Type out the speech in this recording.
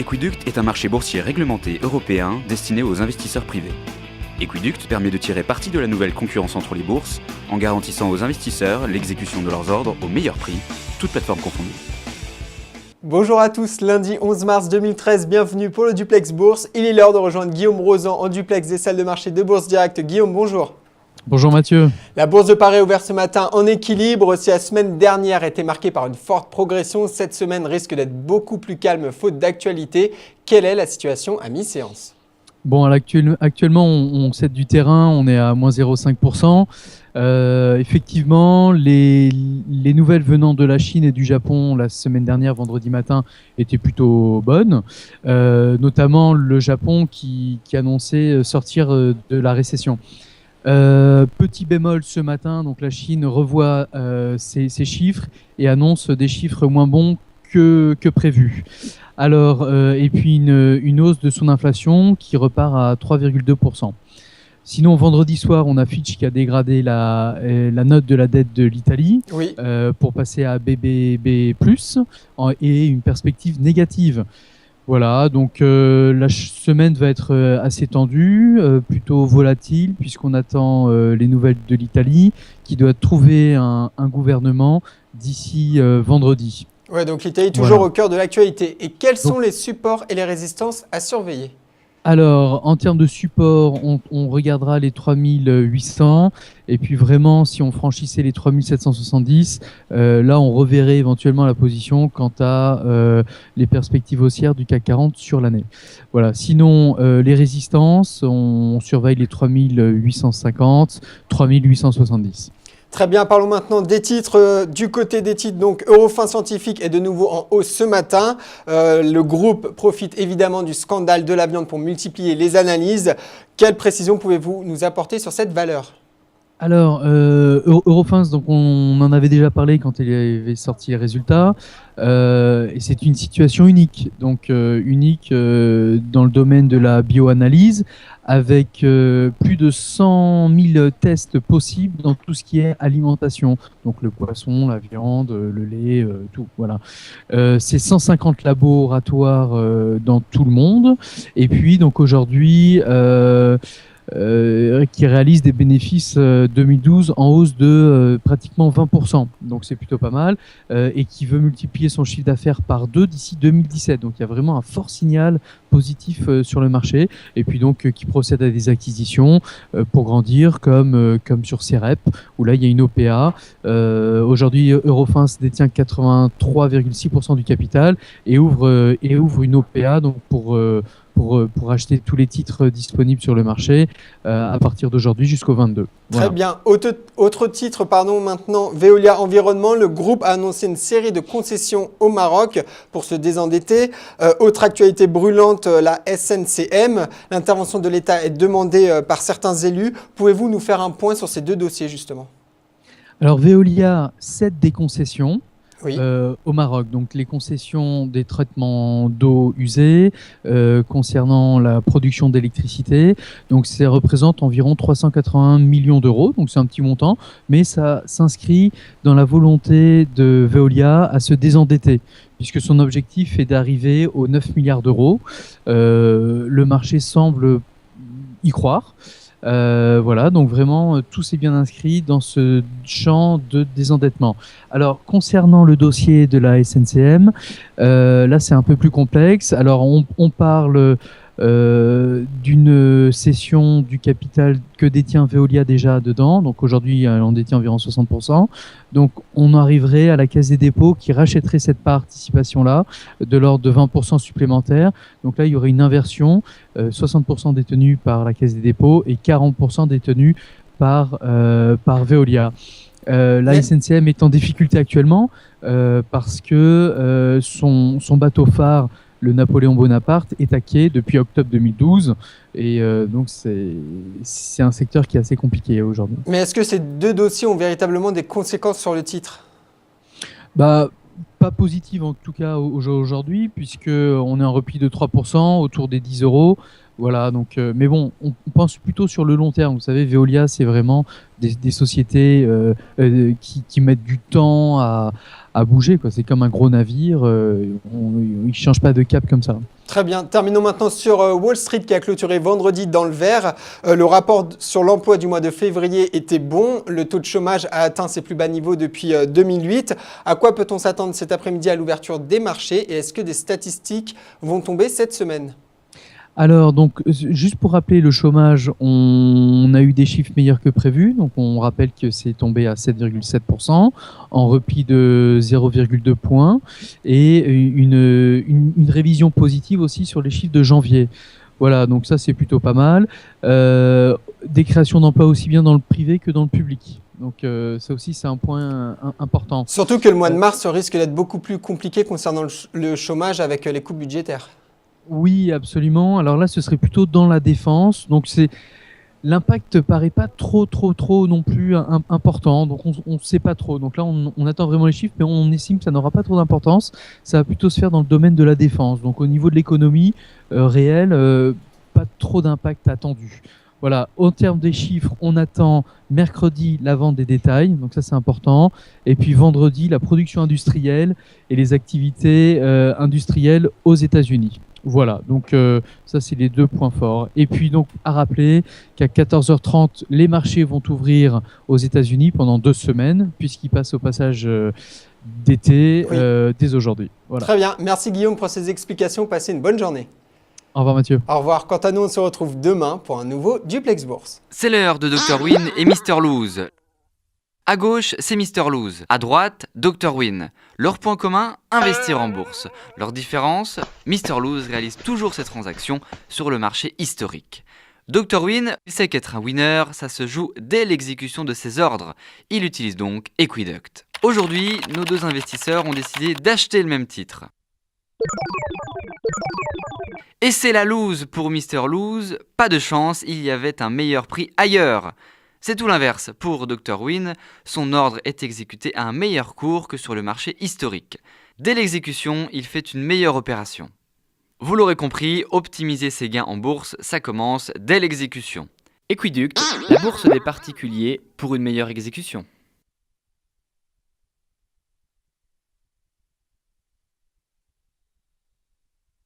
Equiduct est un marché boursier réglementé européen destiné aux investisseurs privés. Equiduct permet de tirer parti de la nouvelle concurrence entre les bourses en garantissant aux investisseurs l'exécution de leurs ordres au meilleur prix, toutes plateformes confondues. Bonjour à tous, lundi 11 mars 2013, bienvenue pour le Duplex Bourse. Il est l'heure de rejoindre Guillaume Rozan en duplex des salles de marché de Bourse Direct. Guillaume, bonjour. Bonjour Mathieu. La bourse de Paris est ouverte ce matin en équilibre. Si la semaine dernière était marquée par une forte progression, cette semaine risque d'être beaucoup plus calme faute d'actualité. Quelle est la situation à mi-séance ? Bon, actuellement, on cède du terrain, on est à moins 0,5%. Effectivement, les nouvelles venant de la Chine et du Japon la semaine dernière, vendredi matin, étaient plutôt bonnes. Notamment le Japon qui annonçait sortir de la récession. Petit bémol ce matin, donc la Chine revoit ses chiffres et annonce des chiffres moins bons que prévu. Alors, et puis une hausse de son inflation qui repart à 3,2%. Sinon, vendredi soir, on a Fitch qui a dégradé la note de la dette de l'Italie pour passer à BBB+, et une perspective négative. Voilà, donc la semaine va être assez tendue, plutôt volatile, puisqu'on attend les nouvelles de l'Italie, qui doit trouver un gouvernement d'ici vendredi. Ouais, donc l'Italie est toujours au cœur de l'actualité. Et quels sont les supports et les résistances à surveiller ? Alors, en termes de support, on regardera les 3800. Et puis vraiment, si on franchissait les 3770, là, on reverrait éventuellement la position quant à les perspectives haussières du CAC 40 sur l'année. Voilà. Sinon, les résistances, on surveille les 3850, 3870. Très bien, parlons maintenant des titres. Du côté des titres, donc Eurofins Scientifique est de nouveau en hausse ce matin. Le groupe profite évidemment du scandale de la viande pour multiplier les analyses. Quelle précision pouvez-vous nous apporter sur cette valeur ? Alors, Eurofins, donc on en avait déjà parlé quand il avait sorti les résultats, et c'est une situation unique, donc unique dans le domaine de la bioanalyse, avec plus de 100 000 tests possibles dans tout ce qui est alimentation, donc le poisson, la viande, le lait, tout, voilà. C'est 150 laboratoires dans tout le monde, et puis donc aujourd'hui qui réalise des bénéfices 2012 en hausse de pratiquement 20%. Donc c'est plutôt pas mal. Et qui veut multiplier son chiffre d'affaires par 2 d'ici 2017. Donc il y a vraiment un fort signal positif sur le marché. Et puis donc qui procède à des acquisitions pour grandir comme sur CEREP, où là il y a une OPA. Aujourd'hui, Eurofins détient 83,6% du capital et ouvre une OPA donc pour acheter tous les titres disponibles sur le marché à partir d'aujourd'hui jusqu'au 22. Voilà. Très bien. Autre titre, maintenant, Veolia Environnement. Le groupe a annoncé une série de concessions au Maroc pour se désendetter. Autre actualité brûlante, la SNCM. L'intervention de l'État est demandée par certains élus. Pouvez-vous nous faire un point sur ces deux dossiers, justement ? Alors, Veolia cède des concessions. Oui. Au Maroc, donc les concessions des traitements d'eau usée concernant la production d'électricité, donc ça représente environ 381 millions d'euros, donc c'est un petit montant, mais ça s'inscrit dans la volonté de Veolia à se désendetter, puisque son objectif est d'arriver aux 9 milliards d'euros. Le marché semble y croire. Voilà, donc vraiment tout s'est bien inscrit dans ce champ de désendettement. Alors concernant le dossier de la SNCM, là c'est un peu plus complexe. Alors on parle d'une cession du capital que détient Veolia déjà dedans. Donc aujourd'hui, elle en détient environ 60%. Donc on arriverait à la Caisse des dépôts qui rachèterait cette participation-là de l'ordre de 20% supplémentaire. Donc là, il y aurait une inversion, 60% détenus par la Caisse des dépôts et 40% détenus par Veolia. La SNCM est en difficulté actuellement parce que son bateau phare, le Napoléon Bonaparte, est taqué depuis octobre 2012 et donc c'est un secteur qui est assez compliqué aujourd'hui. Mais est-ce que ces deux dossiers ont véritablement des conséquences sur le titre ? Pas positive en tout cas aujourd'hui, puisqu'on est en repli de 3% autour des 10 euros. Voilà, donc, mais bon, on pense plutôt sur le long terme. Vous savez, Veolia, c'est vraiment des sociétés qui mettent du temps à bouger, quoi. C'est comme un gros navire. ne change pas de cap comme ça. Très bien. Terminons maintenant sur Wall Street qui a clôturé vendredi dans le vert. Le rapport sur l'emploi du mois de février était bon. Le taux de chômage a atteint ses plus bas niveaux depuis 2008. À quoi peut-on s'attendre cet après-midi à l'ouverture des marchés et est-ce que des statistiques vont tomber cette semaine ? Alors, donc, juste pour rappeler le chômage, on a eu des chiffres meilleurs que prévu. Donc, on rappelle que c'est tombé à 7,7%, en repli de 0,2 points, et une révision positive aussi sur les chiffres de janvier. Voilà, donc ça, c'est plutôt pas mal. Des créations d'emplois aussi bien dans le privé que dans le public. Donc, ça aussi, c'est un point important. Surtout que le mois de mars risque d'être beaucoup plus compliqué concernant le chômage avec les coupes budgétaires. Oui, absolument. Alors là, ce serait plutôt dans la défense. Donc l'impact paraît pas trop non plus important. Donc on ne sait pas trop. Donc là, on attend vraiment les chiffres, mais on estime que ça n'aura pas trop d'importance. Ça va plutôt se faire dans le domaine de la défense. Donc au niveau de l'économie réelle, pas trop d'impact attendu. Voilà, en termes des chiffres, on attend mercredi la vente des détails, donc ça c'est important, et puis vendredi la production industrielle et les activités industrielles aux États-Unis. Voilà, donc ça c'est les deux points forts. Et puis donc à rappeler qu'à 14h30, les marchés vont ouvrir aux États-Unis pendant 2 semaines, puisqu'ils passent au passage d'été dès aujourd'hui. Voilà. Très bien, merci Guillaume pour ces explications, passez une bonne journée. Au revoir Mathieu. Au revoir, quant à nous on se retrouve demain pour un nouveau Duplex Bourse. C'est l'heure de Dr Win et Mr Lose. À gauche, c'est Mr Lose. À droite, Dr Win. Leur point commun, investir en bourse. Leur différence, Mr Lose réalise toujours ses transactions sur le marché historique. Dr Win sait qu'être un winner, ça se joue dès l'exécution de ses ordres. Il utilise donc Equiduct. Aujourd'hui, nos deux investisseurs ont décidé d'acheter le même titre. Et c'est la lose pour Mr Lose. Pas de chance, il y avait un meilleur prix ailleurs. C'est tout l'inverse pour Dr Win. Son ordre est exécuté à un meilleur cours que sur le marché historique. Dès l'exécution, il fait une meilleure opération. Vous l'aurez compris, optimiser ses gains en bourse, ça commence dès l'exécution. Equiduct, la bourse des particuliers pour une meilleure exécution.